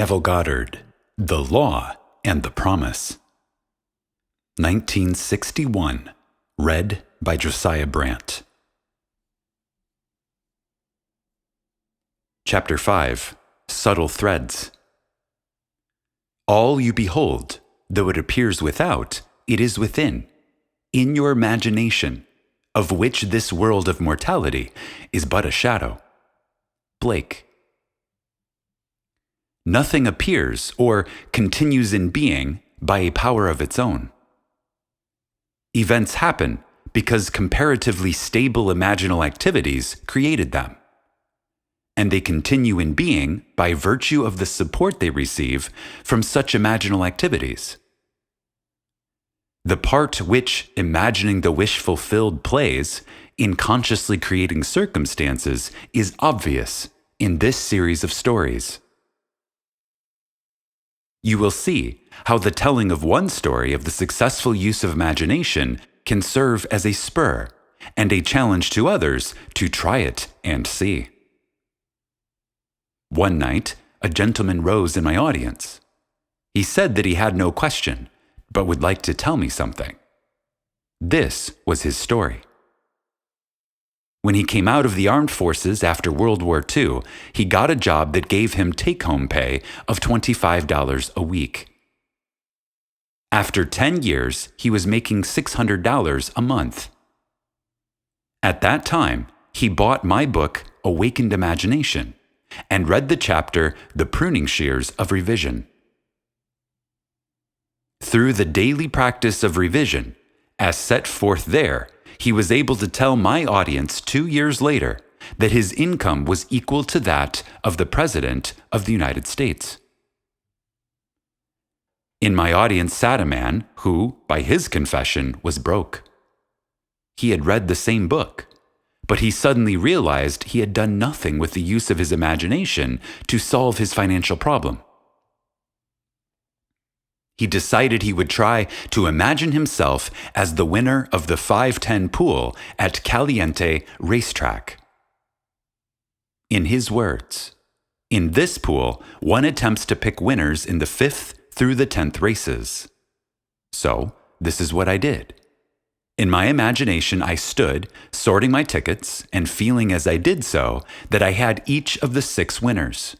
Neville Goddard, The Law and the Promise. 1961. Read by Josiah Brandt. Chapter 5. Subtle Threads. All you behold, though it appears without, it is within, in your imagination, of which this world of mortality is but a shadow. Blake. Nothing appears or continues in being by a power of its own. Events happen because comparatively stable imaginal activities created them, and they continue in being by virtue of the support they receive from such imaginal activities. The part which imagining the wish fulfilled plays in consciously creating circumstances is obvious in this series of stories. You will see how the telling of one story of the successful use of imagination can serve as a spur and a challenge to others to try it and see. One night, a gentleman rose in my audience. He said that he had no question, but would like to tell me something. This was his story. When he came out of the armed forces after World War II, he got a job that gave him take-home pay of $25 a week. After 10 years, he was making $600 a month. At that time, he bought my book, Awakened Imagination, and read the chapter, The Pruning Shears of Revision. Through the daily practice of revision, as set forth there, he was able to tell my audience 2 years later that his income was equal to that of the President of the United States. In my audience sat a man who, by his confession, was broke. He had read the same book, but he suddenly realized he had done nothing with the use of his imagination to solve his financial problem. He decided he would try to imagine himself as the winner of the 510 pool at Caliente Racetrack. In his words, "In this pool, one attempts to pick winners in the 5th through the 10th races. So, this is what I did. In my imagination, I stood, sorting my tickets and feeling as I did so that I had each of the 6 winners.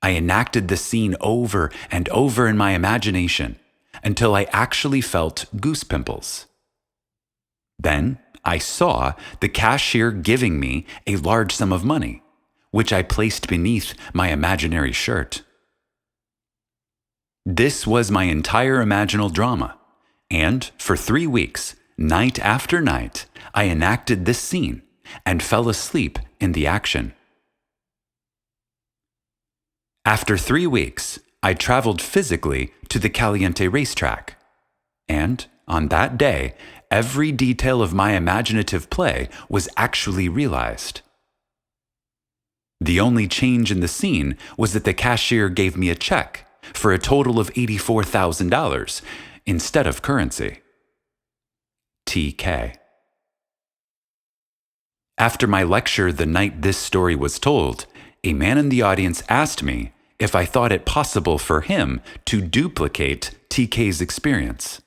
I enacted the scene over and over in my imagination until I actually felt goose pimples. Then I saw the cashier giving me a large sum of money, which I placed beneath my imaginary shirt. This was my entire imaginal drama, and for 3 weeks, night after night, I enacted this scene and fell asleep in the action. After 3 weeks, I traveled physically to the Caliente Racetrack, and on that day, every detail of my imaginative play was actually realized. The only change in the scene was that the cashier gave me a check for a total of $84,000 instead of currency. TK. After my lecture the night this story was told, a man in the audience asked me if I thought it possible for him to duplicate TK's experience.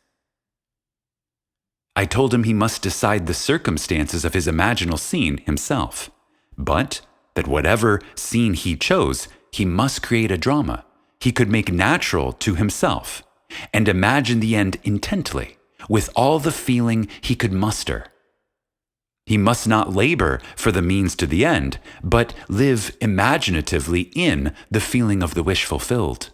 I told him he must decide the circumstances of his imaginal scene himself, but that whatever scene he chose, he must create a drama he could make natural to himself and imagine the end intently, with all the feeling he could muster. He must not labor for the means to the end, but live imaginatively in the feeling of the wish fulfilled.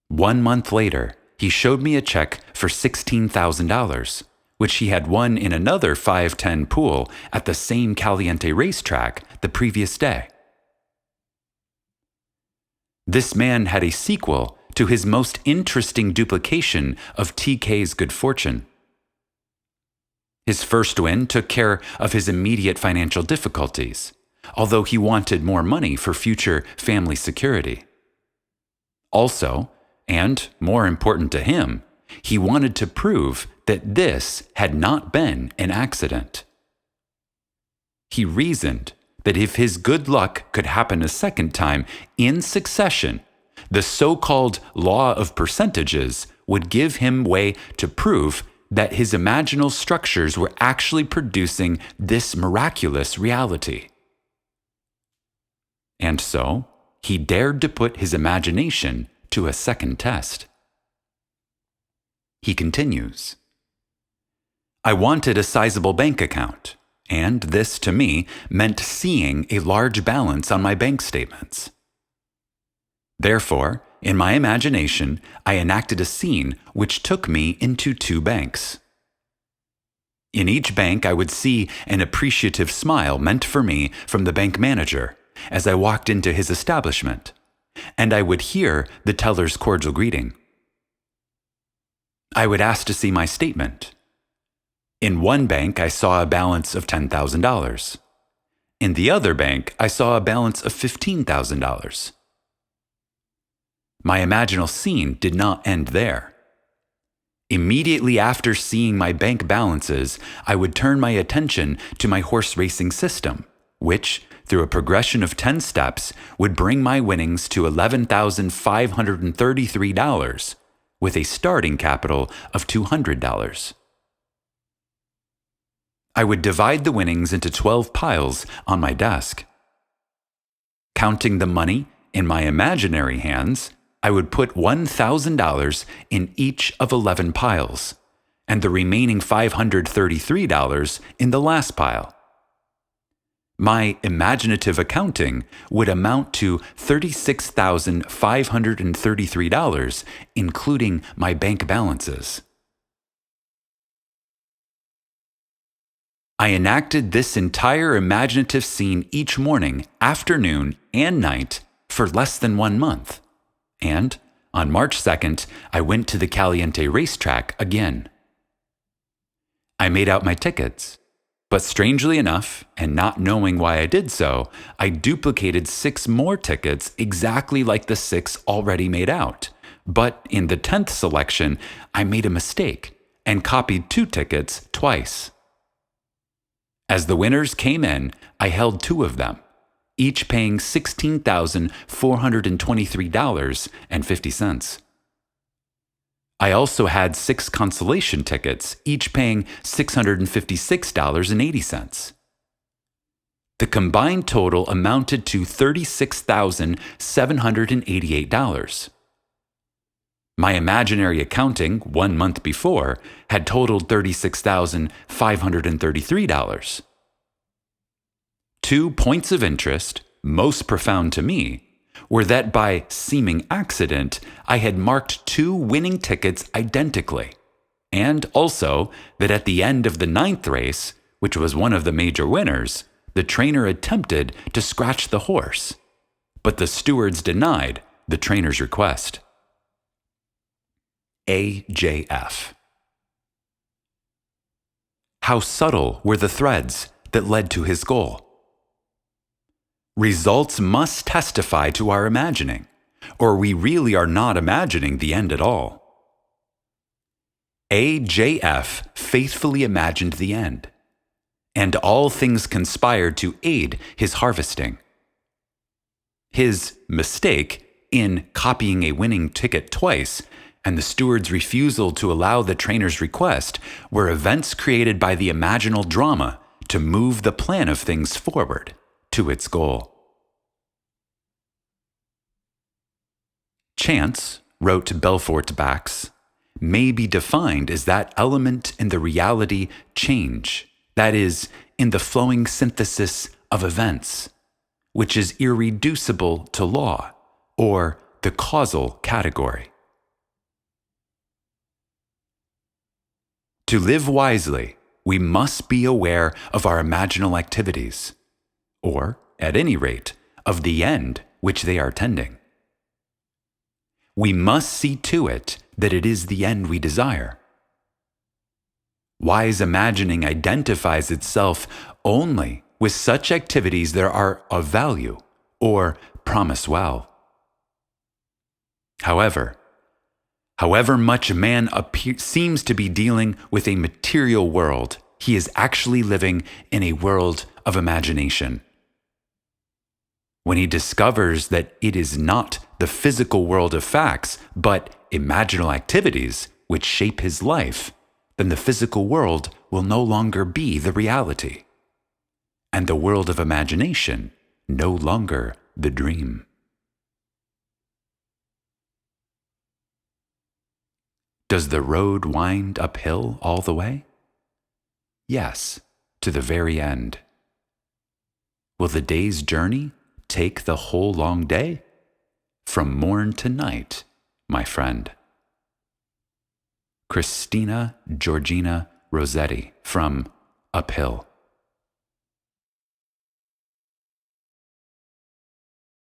1 month later, he showed me a check for $16,000, which he had won in another 510 pool at the same Caliente Racetrack the previous day. This man had a sequel to his most interesting duplication of TK's good fortune. His first win took care of his immediate financial difficulties, although he wanted more money for future family security. Also, and more important to him, he wanted to prove that this had not been an accident. He reasoned that if his good luck could happen a second time in succession, the so-called law of percentages would give him way to prove that his imaginal structures were actually producing this miraculous reality. And so, he dared to put his imagination to a second test. He continues, I wanted a sizable bank account, and this to me meant seeing a large balance on my bank statements. Therefore, in my imagination, I enacted a scene which took me into 2 banks. In each bank, I would see an appreciative smile meant for me from the bank manager as I walked into his establishment, and I would hear the teller's cordial greeting. I would ask to see my statement. In one bank, I saw a balance of $10,000. In the other bank, I saw a balance of $15,000. My imaginal scene did not end there. Immediately after seeing my bank balances, I would turn my attention to my horse racing system, which, through a progression of 10 steps, would bring my winnings to $11,533, with a starting capital of $200. I would divide the winnings into 12 piles on my desk. Counting the money in my imaginary hands, I would put $1,000 in each of 11 piles, and the remaining $533 in the last pile. My imaginative accounting would amount to $36,533, including my bank balances. I enacted this entire imaginative scene each morning, afternoon, and night for less than 1 month. And on March 2nd, I went to the Caliente racetrack again. I made out my tickets, but strangely enough, and not knowing why I did so, I duplicated 6 more tickets exactly like the 6 already made out. But in the 10th selection, I made a mistake and copied 2 tickets twice. As the winners came in, I held 2 of them, each paying $16,423.50. I also had 6 consolation tickets, each paying $656.80. The combined total amounted to $36,788. My imaginary accounting 1 month before had totaled $36,533. 2 points of interest, most profound to me, were that by seeming accident, I had marked 2 winning tickets identically, and also that at the end of the 9th race, which was one of the major winners, the trainer attempted to scratch the horse, but the stewards denied the trainer's request. AJF. How subtle were the threads that led to his goal? Results must testify to our imagining, or we really are not imagining the end at all. AJF faithfully imagined the end, and all things conspired to aid his harvesting. His mistake in copying a winning ticket twice and the steward's refusal to allow the trainer's request were events created by the imaginal drama to move the plan of things forward to its goal. Chance, wrote Belfort Bax, may be defined as that element in the reality change, that is, in the flowing synthesis of events, which is irreducible to law, or the causal category. To live wisely, we must be aware of our imaginal activities, or, at any rate, of the end which they are tending. We must see to it that it is the end we desire. Wise imagining identifies itself only with such activities that are of value or promise well. However much a man seems to be dealing with a material world, he is actually living in a world of imagination. When he discovers that it is not the physical world of facts, but imaginal activities which shape his life, then the physical world will no longer be the reality, and the world of imagination no longer the dream. Does the road wind uphill all the way? Yes, to the very end. Will the day's journey take the whole long day? From morn to night, my friend. Christina Georgina Rossetti from Uphill.